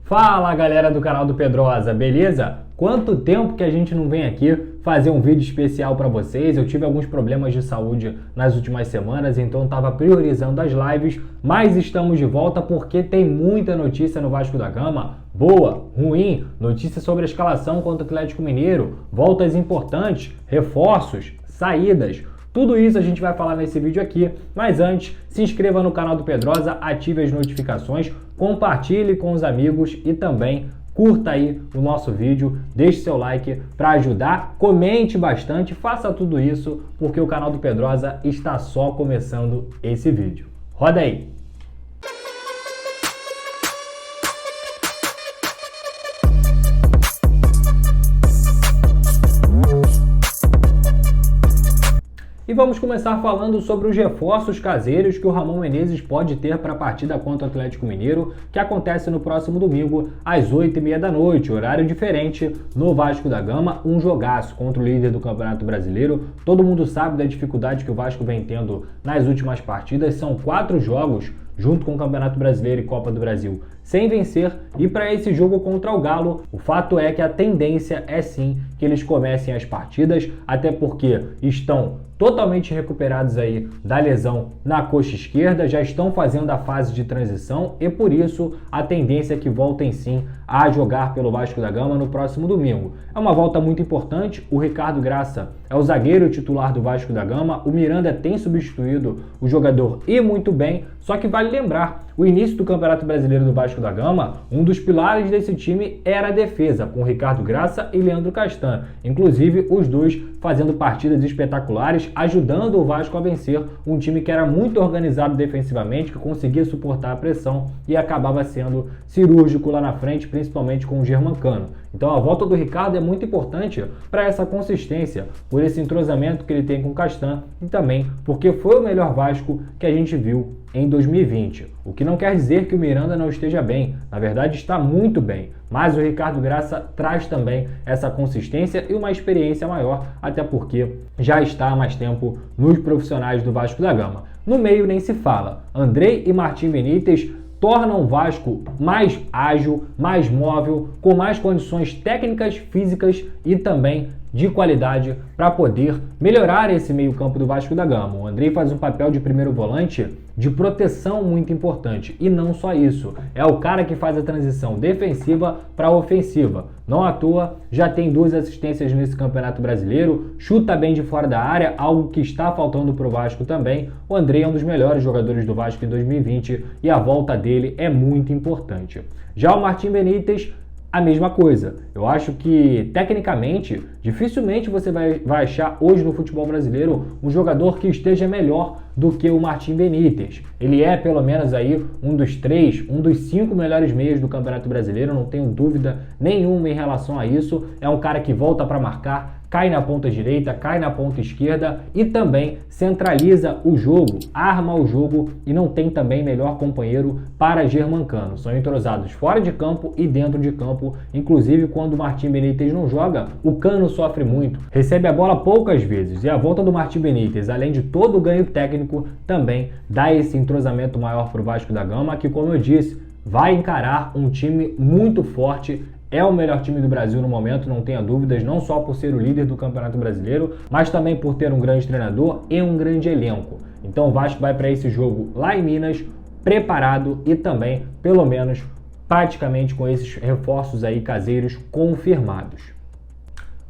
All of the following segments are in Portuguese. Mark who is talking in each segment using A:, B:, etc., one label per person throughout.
A: Fala galera do canal do Pedrosa, beleza? Quanto tempo que a gente não vem aqui fazer um vídeo especial para vocês? Eu tive alguns problemas de saúde nas últimas semanas, então estava priorizando as lives, mas estamos de volta porque tem muita notícia no Vasco da Gama, boa, ruim, notícia sobre a escalação contra o Atlético Mineiro, voltas importantes, reforços, saídas. Tudo isso a gente vai falar nesse vídeo aqui, mas antes, se inscreva no canal do Pedrosa, ative as notificações, compartilhe com os amigos e também curta aí o nosso vídeo, deixe seu like para ajudar, comente bastante, faça tudo isso porque o canal do Pedrosa está só começando esse vídeo. Roda aí! E vamos começar falando sobre os reforços caseiros que o Ramon Menezes pode ter para a partida contra o Atlético Mineiro, que acontece no próximo domingo, às 8h30 da noite, horário diferente, no Vasco da Gama, um jogaço contra o líder do Campeonato Brasileiro. Todo mundo sabe da dificuldade que o Vasco vem tendo nas últimas partidas, são 4 jogos junto com o Campeonato Brasileiro e Copa do Brasil, sem vencer, e para esse jogo contra o Galo, o fato é que a tendência é sim que eles comecem as partidas, até porque estão totalmente recuperados aí da lesão na coxa esquerda, já estão fazendo a fase de transição e por isso a tendência é que voltem sim a jogar pelo Vasco da Gama no próximo domingo. É uma volta muito importante, o Ricardo Graça é o zagueiro titular do Vasco da Gama, o Miranda tem substituído o jogador e muito bem, só que vale lembrar, o início do Campeonato Brasileiro do Vasco da Gama, um dos pilares desse time era a defesa, com Ricardo Graça e Leandro Castan, inclusive os dois fazendo partidas espetaculares, ajudando o Vasco a vencer um time que era muito organizado defensivamente, que conseguia suportar a pressão e acabava sendo cirúrgico lá na frente, principalmente com o Germancano. Então a volta do Ricardo é muito importante para essa consistência, por esse entrosamento que ele tem com o Castan e também porque foi o melhor Vasco que a gente viu em 2020. O que não quer dizer que o Miranda não esteja bem, na verdade está muito bem, mas o Ricardo Graça traz também essa consistência e uma experiência maior, até porque já está há mais tempo nos profissionais do Vasco da Gama. No meio nem se fala, Andrei e Martim Benítez tornam o Vasco mais ágil, mais móvel, com mais condições técnicas, físicas e também de qualidade para poder melhorar esse meio-campo do Vasco da Gama. O Andrei faz um papel de primeiro volante de proteção muito importante e não só isso, é o cara que faz a transição defensiva para ofensiva. Não à toa, já tem 2 assistências nesse Campeonato Brasileiro, chuta bem de fora da área, algo que está faltando para o Vasco também. O Andrei é um dos melhores jogadores do Vasco em 2020 e a volta dele é muito importante. Já o Martim Benítez, a mesma coisa. Eu acho que, tecnicamente, dificilmente você vai achar hoje no futebol brasileiro um jogador que esteja melhor do que o Martim Benítez. Ele é, pelo menos, aí um dos 5 melhores meias do Campeonato Brasileiro, não tenho dúvida nenhuma em relação a isso. É um cara que volta para marcar, cai na ponta direita, cai na ponta esquerda e também centraliza o jogo, arma o jogo e não tem também melhor companheiro para Germancano. São entrosados fora de campo e dentro de campo, inclusive quando o Martim Benítez não joga, o Cano sofre muito, recebe a bola poucas vezes e a volta do Martim Benítez, além de todo o ganho técnico, também dá esse entrosamento maior para o Vasco da Gama, que, como eu disse, vai encarar um time muito forte. É o melhor time do Brasil no momento, não tenha dúvidas, não só por ser o líder do Campeonato Brasileiro, mas também por ter um grande treinador e um grande elenco. Então o Vasco vai para esse jogo lá em Minas, preparado e também, pelo menos, praticamente com esses reforços aí caseiros confirmados.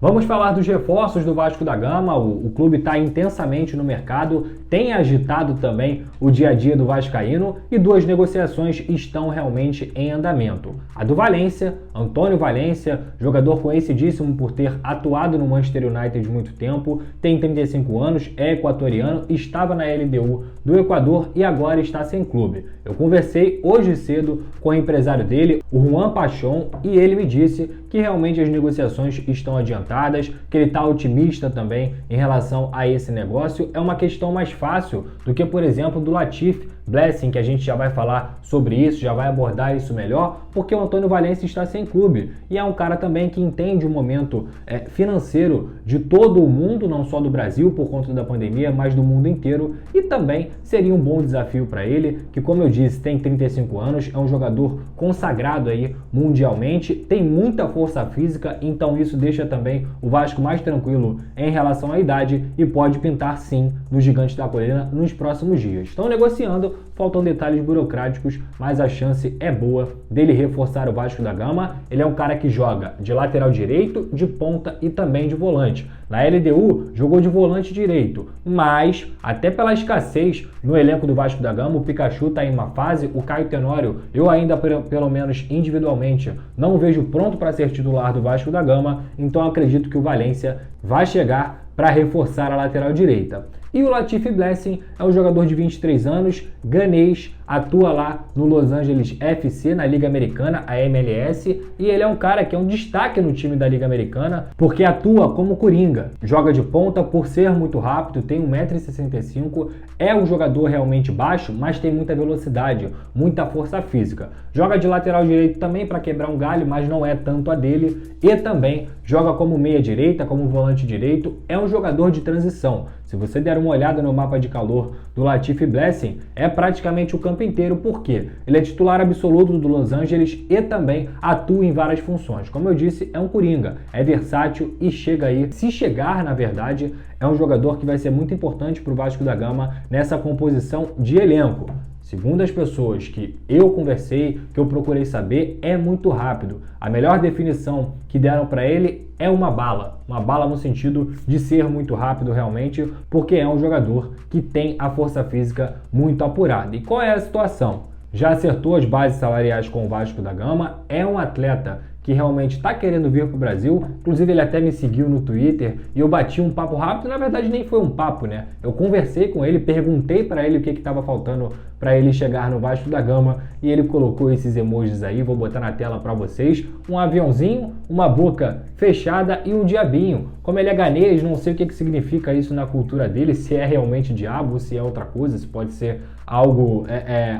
A: Vamos falar dos reforços do Vasco da Gama. O clube está intensamente no mercado, tem agitado também o dia a dia do vascaíno e 2 negociações estão realmente em andamento. A do Valência, Antônio Valência, jogador conhecidíssimo por ter atuado no Manchester United muito tempo, tem 35 anos, é equatoriano, estava na LDU do Equador e agora está sem clube. Eu conversei hoje cedo com o empresário dele, o Juan Pachon, e ele me disse que realmente as negociações estão adiantadas, que ele está otimista também em relação a esse negócio. É uma questão mais fácil do que, por exemplo, do Latif, Blessing, que a gente já vai falar sobre isso, já vai abordar isso melhor, porque o Antônio Valencia está sem clube e é um cara também que entende o momento financeiro de todo o mundo, não só do Brasil por conta da pandemia, mas do mundo inteiro, e também seria um bom desafio para ele, que, como eu disse, tem 35 anos, é um jogador consagrado aí mundialmente, tem muita força física, então isso deixa também o Vasco mais tranquilo em relação à idade e pode pintar sim no Gigante da Colina nos próximos dias. Estão negociando, faltam detalhes burocráticos, mas a chance é boa dele reforçar o Vasco da Gama. Ele é um cara que joga de lateral direito, de ponta e também de volante. Na LDU, jogou de volante direito, mas até pela escassez no elenco do Vasco da Gama, o Pikachu está em uma fase, o Caio Tenório, eu ainda, pelo menos individualmente, não o vejo pronto para ser titular do Vasco da Gama, então acredito que o Valencia vai chegar para reforçar a lateral direita. E o Latif Blessing é um jogador de 23 anos, ganês, atua lá no Los Angeles FC, na Liga Americana, a MLS, e ele é um cara que é um destaque no time da Liga Americana, porque atua como coringa, joga de ponta por ser muito rápido, tem 1,65 m, é um jogador realmente baixo, mas tem muita velocidade, muita força física. Joga de lateral direito também para quebrar um galho, mas não é tanto a dele, e também joga como meia direita, como volante direito, é um jogador de transição. Se você der uma olhada no mapa de calor do Latif Blessing, é praticamente o campo inteiro, porque ele é titular absoluto do Los Angeles e também atua em várias funções. Como eu disse, é um coringa, é versátil e chega aí, se chegar na verdade, é um jogador que vai ser muito importante para o Vasco da Gama nessa composição de elenco. Segundo as pessoas que eu conversei, que eu procurei saber, é muito rápido. A melhor definição que deram para ele é uma bala no sentido de ser muito rápido realmente, porque é um jogador que tem a força física muito apurada. E qual é a situação? Já acertou as bases salariais com o Vasco da Gama, é um atleta que realmente está querendo vir para o Brasil, inclusive ele até me seguiu no Twitter e eu bati um papo rápido, na verdade nem foi um papo, né? Eu conversei com ele, perguntei para ele o que estava faltando para ele chegar no Vasco da Gama e ele colocou esses emojis aí, vou botar na tela para vocês, um aviãozinho, uma boca fechada e um diabinho. Como ele é ganês, não sei o que significa isso na cultura dele, se é realmente diabo, se é outra coisa, se pode ser algo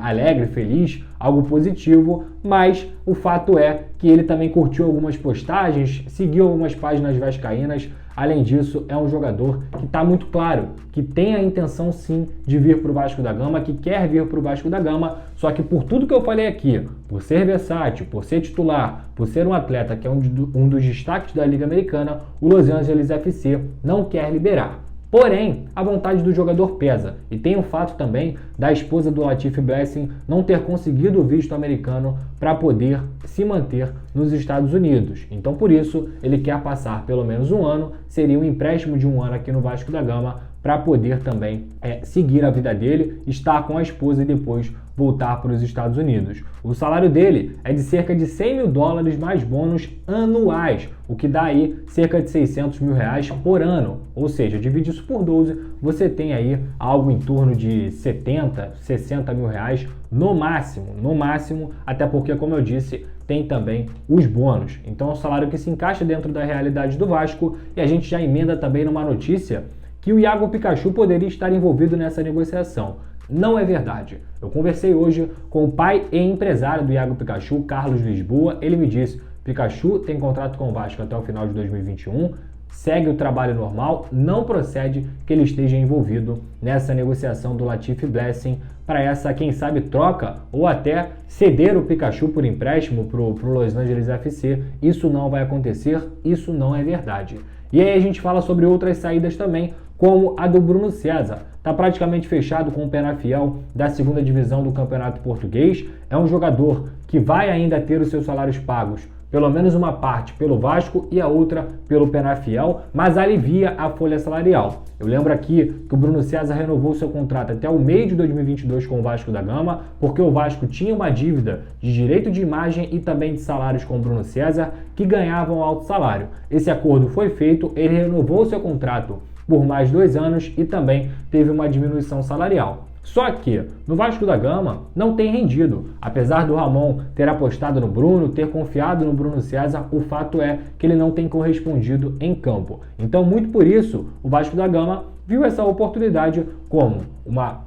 A: alegre, feliz, algo positivo, mas o fato é que ele também curtiu algumas postagens, seguiu algumas páginas vascaínas. Além disso, é um jogador que está muito claro, que tem a intenção sim de vir para o Vasco da Gama, que quer vir para o Vasco da Gama, só que por tudo que eu falei aqui, por ser versátil, por ser titular, por ser um atleta que é um dos destaques da Liga Americana, o Los Angeles FC não quer liberar. Porém, a vontade do jogador pesa, e tem o fato também da esposa do Latif Blessing não ter conseguido o visto americano para poder se manter nos Estados Unidos. Então, por isso, ele quer passar pelo menos um ano, seria um empréstimo de um ano aqui no Vasco da Gama, para poder também seguir a vida dele, estar com a esposa e depois voltar para os Estados Unidos. O salário dele é de cerca de 100 mil dólares mais bônus anuais, o que dá aí cerca de 600 mil reais por ano. Ou seja, divide isso por 12, você tem aí algo em torno de 70, 60 mil reais no máximo, até porque, como eu disse, tem também os bônus. Então é um salário que se encaixa dentro da realidade do Vasco e a gente já emenda também numa notícia que o Iago Pikachu poderia estar envolvido nessa negociação. Não é verdade. Eu conversei hoje com o pai e empresário do Iago Pikachu, Carlos Lisboa. Ele me disse: Pikachu tem contrato com o Vasco até o final de 2021, segue o trabalho normal, não procede que ele esteja envolvido nessa negociação do Latif Blessing para essa, quem sabe, troca ou até ceder o Pikachu por empréstimo para o Los Angeles FC. Isso não vai acontecer, isso não é verdade. E aí a gente fala sobre outras saídas também, como a do Bruno César. Está praticamente fechado com o Penafiel da segunda divisão do Campeonato Português. É um jogador que vai ainda ter os seus salários pagos, pelo menos uma parte pelo Vasco e a outra pelo Penafiel, mas alivia a folha salarial. Eu lembro aqui que o Bruno César renovou seu contrato até o meio de 2022 com o Vasco da Gama, porque o Vasco tinha uma dívida de direito de imagem e também de salários com o Bruno César, que ganhavam alto salário. Esse acordo foi feito, ele renovou seu contrato por mais 2 anos e também teve uma diminuição salarial. Só que no Vasco da Gama não tem rendido. Apesar do Ramon ter apostado no Bruno, ter confiado no Bruno César, o fato é que ele não tem correspondido em campo. Então, muito por isso, o Vasco da Gama viu essa oportunidade como uma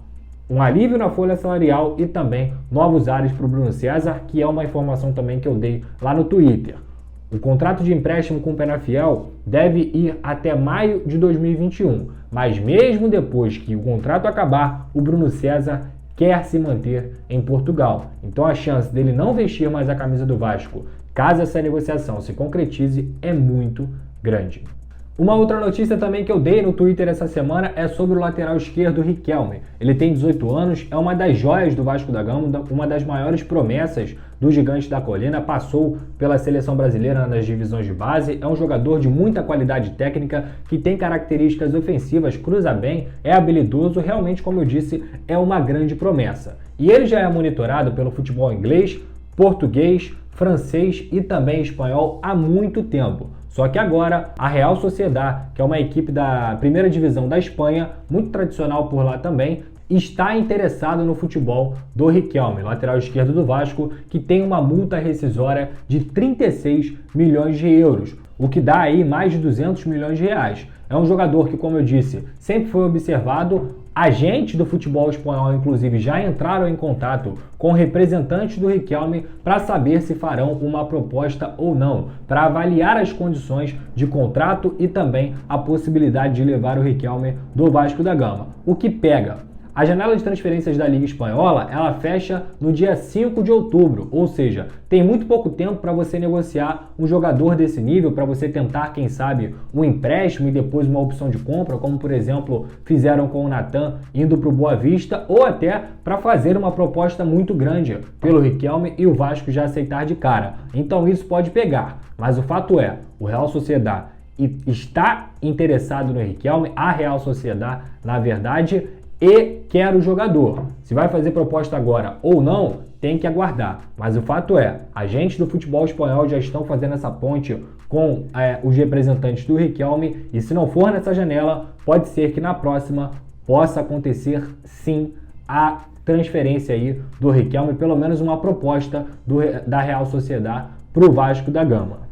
A: um alívio na folha salarial e também novos ares para o Bruno César, que é uma informação também que eu dei lá no Twitter. O contrato de empréstimo com o Penafiel deve ir até maio de 2021, mas mesmo depois que o contrato acabar, o Bruno César quer se manter em Portugal. Então a chance dele não vestir mais a camisa do Vasco, caso essa negociação se concretize, é muito grande. Uma outra notícia também que eu dei no Twitter essa semana é sobre o lateral esquerdo Riquelme. Ele tem 18 anos, é uma das joias do Vasco da Gama, uma das maiores promessas do Gigante da Colina, passou pela seleção brasileira nas divisões de base, é um jogador de muita qualidade técnica, que tem características ofensivas, cruza bem, é habilidoso, realmente, como eu disse, é uma grande promessa. E ele já é monitorado pelo futebol inglês, português, francês e também espanhol há muito tempo. Só que agora a Real Sociedad, que é uma equipe da primeira divisão da Espanha, muito tradicional por lá também, está interessado no futebol do Riquelme, lateral esquerdo do Vasco, que tem uma multa rescisória de 36 milhões de euros, o que dá aí mais de 200 milhões de reais. É um jogador que, como eu disse, sempre foi observado. Agentes do futebol espanhol, inclusive, já entraram em contato com representantes do Riquelme para saber se farão uma proposta ou não, para avaliar as condições de contrato e também a possibilidade de levar o Riquelme do Vasco da Gama. O que pega? A janela de transferências da Liga Espanhola, ela fecha no dia 5 de outubro, ou seja, tem muito pouco tempo para você negociar um jogador desse nível, para você tentar, quem sabe, um empréstimo e depois uma opção de compra, como por exemplo fizeram com o Nathan indo para o Boa Vista, ou até para fazer uma proposta muito grande pelo Riquelme e o Vasco já aceitar de cara. Então isso pode pegar, mas o fato é, o Real Sociedad está interessado no Riquelme, a Real Sociedad, na verdade, e quer o jogador. Se vai fazer proposta agora ou não, tem que aguardar. Mas o fato é, agentes do futebol espanhol já estão fazendo essa ponte com os representantes do Riquelme, e se não for nessa janela, pode ser que na próxima possa acontecer sim a transferência aí do Riquelme, pelo menos uma proposta da Real Sociedad para o Vasco da Gama.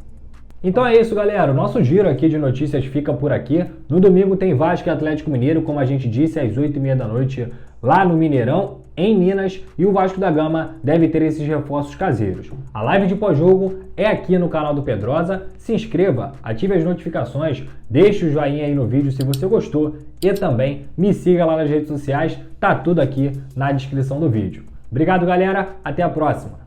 A: Então é isso, galera, o nosso giro aqui de notícias fica por aqui. No domingo tem Vasco e Atlético Mineiro, como a gente disse, às 8h30 da noite, lá no Mineirão, em Minas, e o Vasco da Gama deve ter esses reforços caseiros. A live de pós-jogo é aqui no canal do Pedrosa. Se inscreva, ative as notificações, deixe o joinha aí no vídeo se você gostou e também me siga lá nas redes sociais, tá tudo aqui na descrição do vídeo. Obrigado, galera, até a próxima!